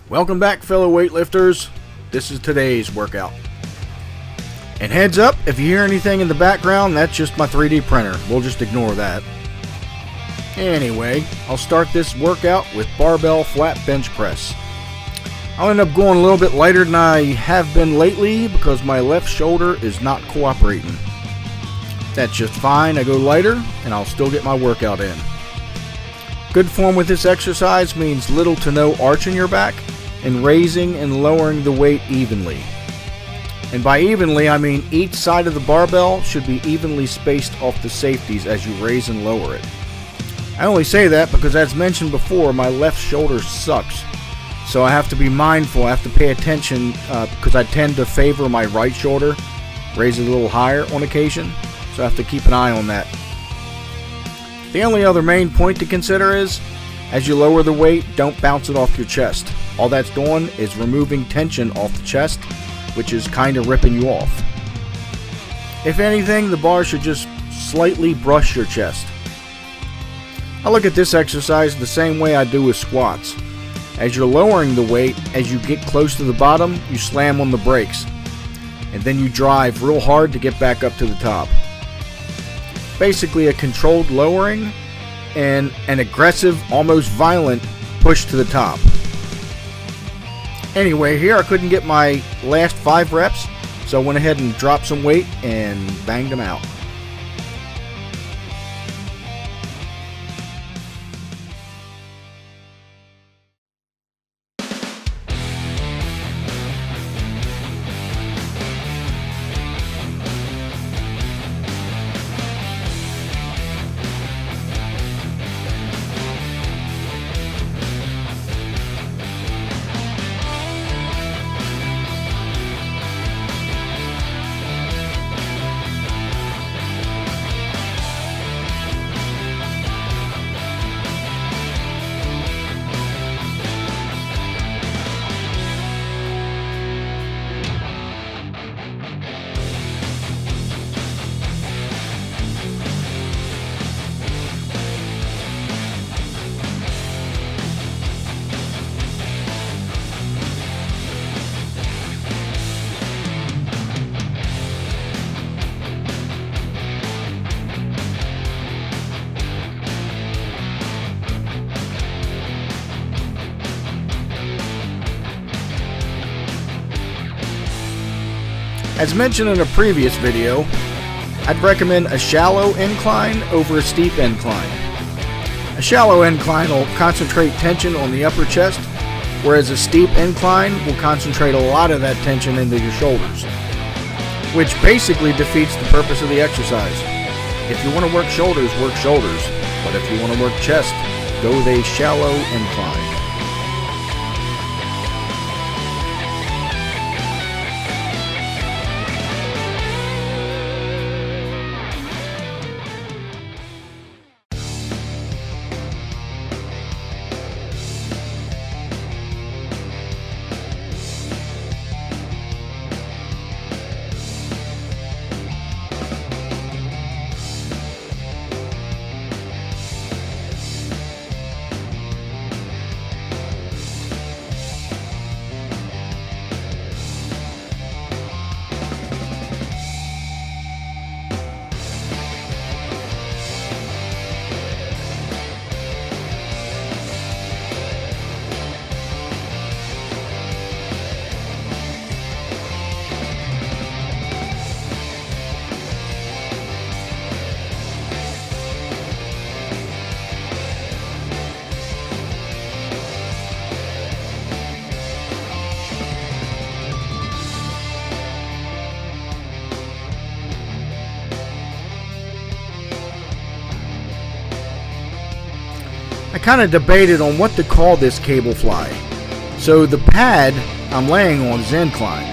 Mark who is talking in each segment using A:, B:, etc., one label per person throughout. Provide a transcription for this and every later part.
A: Welcome back, fellow weightlifters. This is today's workout. And heads up, if you hear anything in the background, that's just my 3D printer. We'll just ignore that. Anyway, I'll start this workout with barbell flat bench press. I'll end up going a little bit lighter than I have been lately because my left shoulder is not cooperating. That's just fine. I go lighter and I'll still get my workout in. Good form with this exercise means little to no arch in your back and raising and lowering the weight evenly. And by evenly, I mean each side of the barbell should be evenly spaced off the safeties as you raise and lower it. I only say that because, as mentioned before, my left shoulder sucks. So I have to be mindful, I have to pay attention because I tend to favor my right shoulder, raise it a little higher on occasion. So I have to keep an eye on that. The only other main point to consider is, as you lower the weight, don't bounce it off your chest. All that's doing is removing tension off the chest, which is kind of ripping you off. If anything, the bar should just slightly brush your chest. I look at this exercise the same way I do with squats. As you're lowering the weight, as you get close to the bottom, you slam on the brakes. And then you drive real hard to get back up to the top. Basically a controlled lowering and an aggressive, almost violent push to the top. Anyway, here I couldn't get my last 5 reps, so I went ahead and dropped some weight and banged them out. As mentioned in a previous video, I'd recommend a shallow incline over a steep incline. A shallow incline will concentrate tension on the upper chest, whereas a steep incline will concentrate a lot of that tension into your shoulders, which basically defeats the purpose of the exercise. If you want to work shoulders, but if you want to work chest, go with a shallow incline. I kind of debated on what to call this cable fly. So the pad I'm laying on is incline,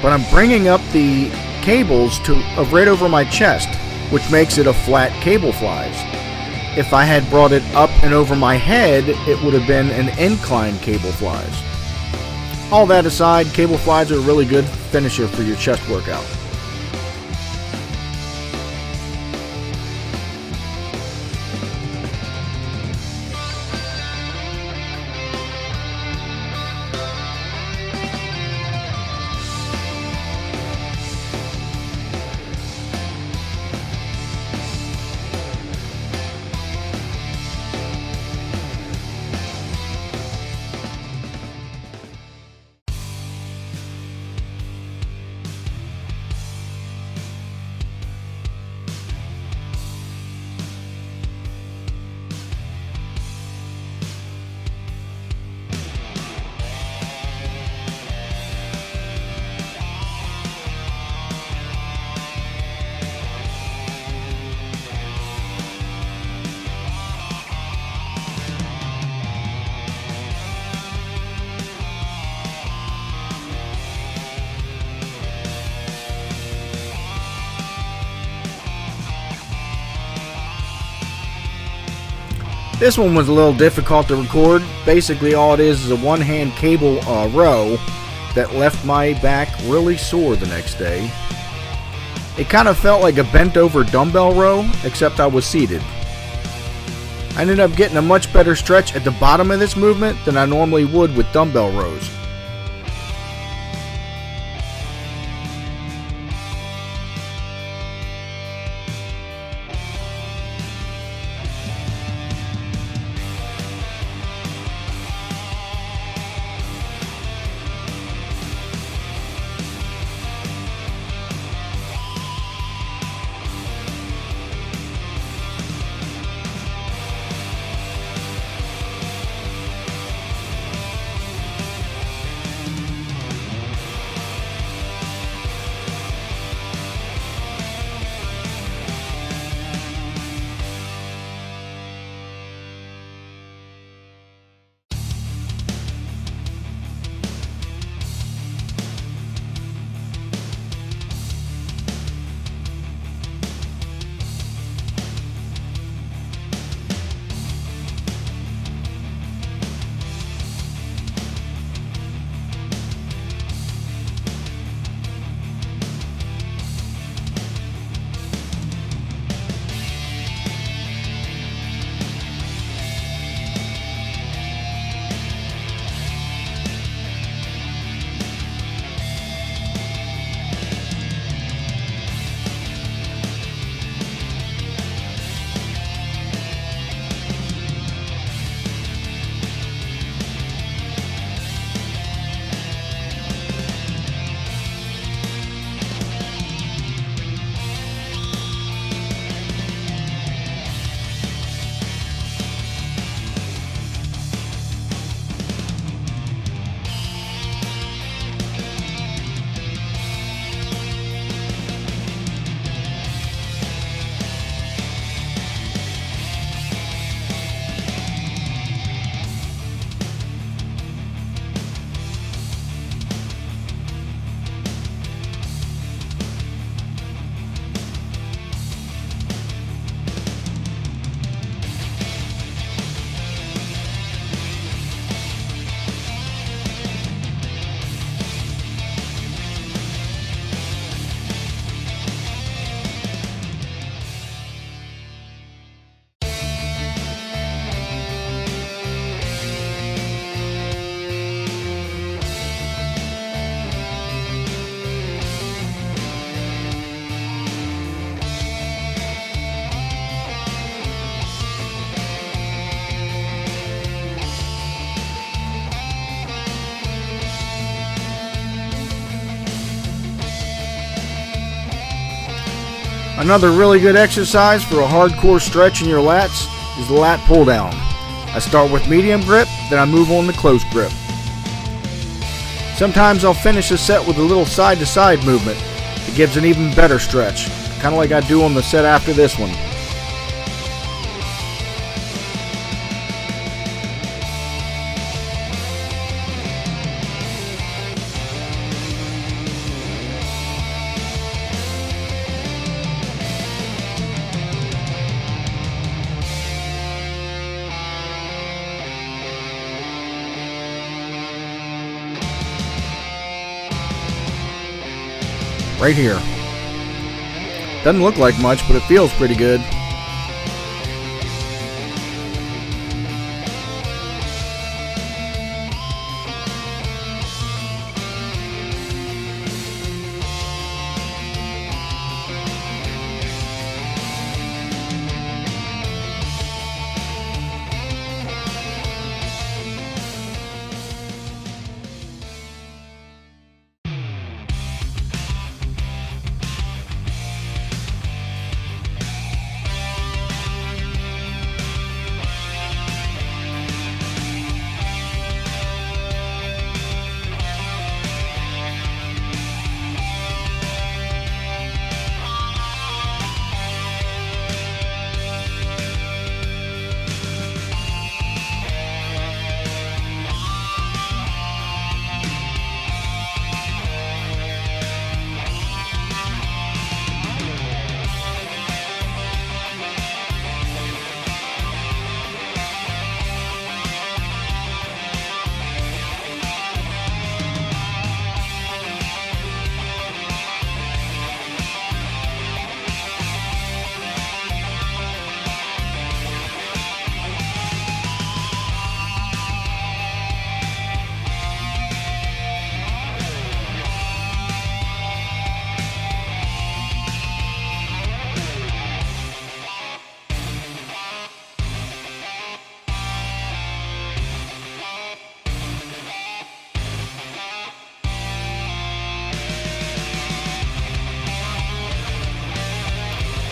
A: but I'm bringing up the cables to right over my chest, which makes it a flat cable flies. If I had brought it up and over my head, it would have been an incline cable flies. All that aside, cable flies are a really good finisher for your chest workout. This one was a little difficult to record. Basically all it is a one-hand cable row that left my back really sore the next day. It kind of felt like a bent over dumbbell row, except I was seated. I ended up getting a much better stretch at the bottom of this movement than I normally would with dumbbell rows. Another really good exercise for a hardcore stretch in your lats is the lat pull down. I start with medium grip, then I move on to close grip. Sometimes I'll finish a set with a little side to side movement. It gives an even better stretch, kind of like I do on the set after this one. Right here. Doesn't look like much, but it feels pretty good.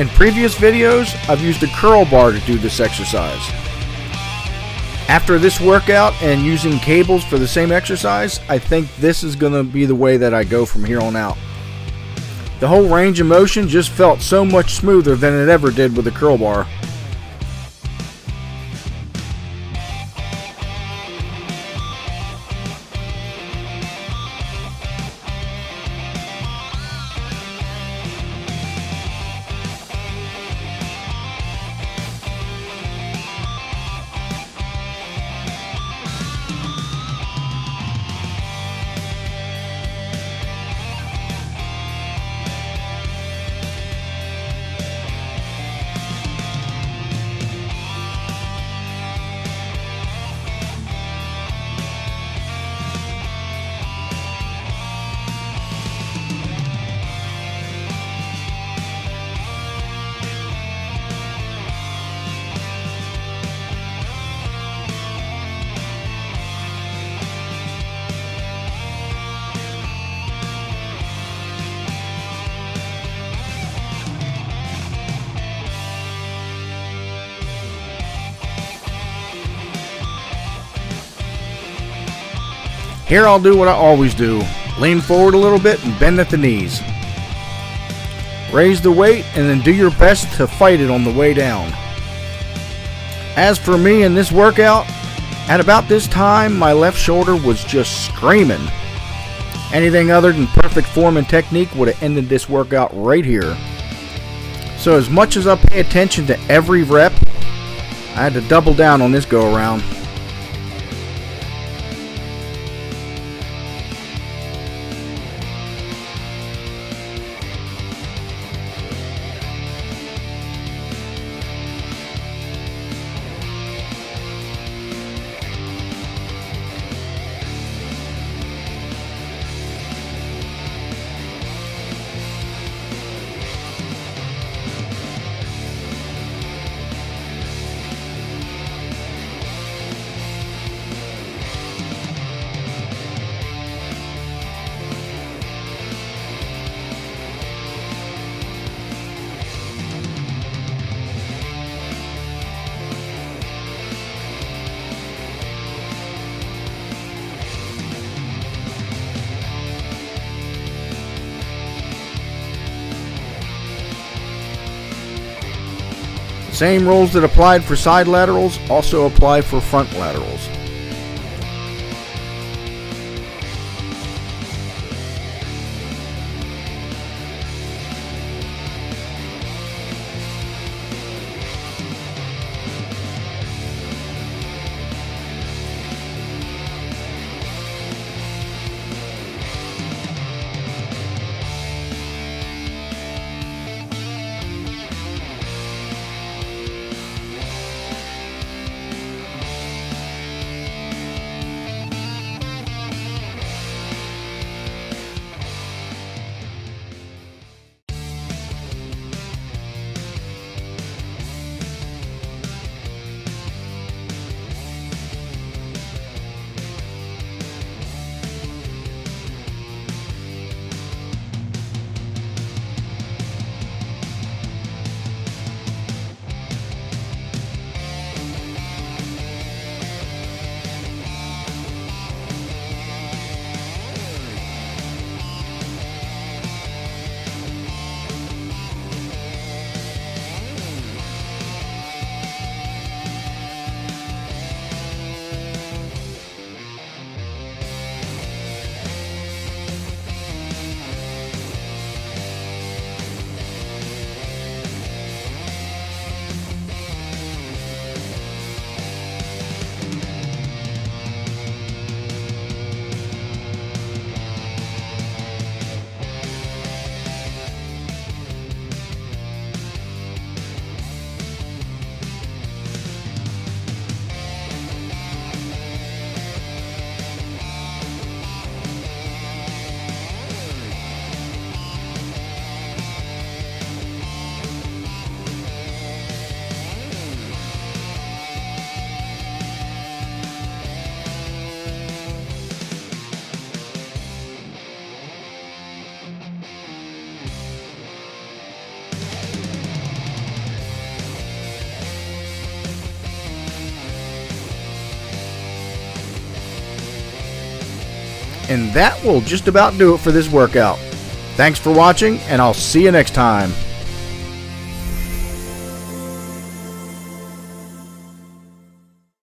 A: In previous videos, I've used a curl bar to do this exercise. After this workout and using cables for the same exercise, I think this is going to be the way that I go from here on out. The whole range of motion just felt so much smoother than it ever did with the curl bar. Here I'll do what I always do. Lean forward a little bit and bend at the knees. Raise the weight and then do your best to fight it on the way down. As for me in this workout, at about this time my left shoulder was just screaming. Anything other than perfect form and technique would have ended this workout right here. So as much as I pay attention to every rep, I had to double down on this go around. Same rules that applied for side laterals also apply for front laterals. And that will just about do it for this workout. Thanks for watching, and I'll see you next time.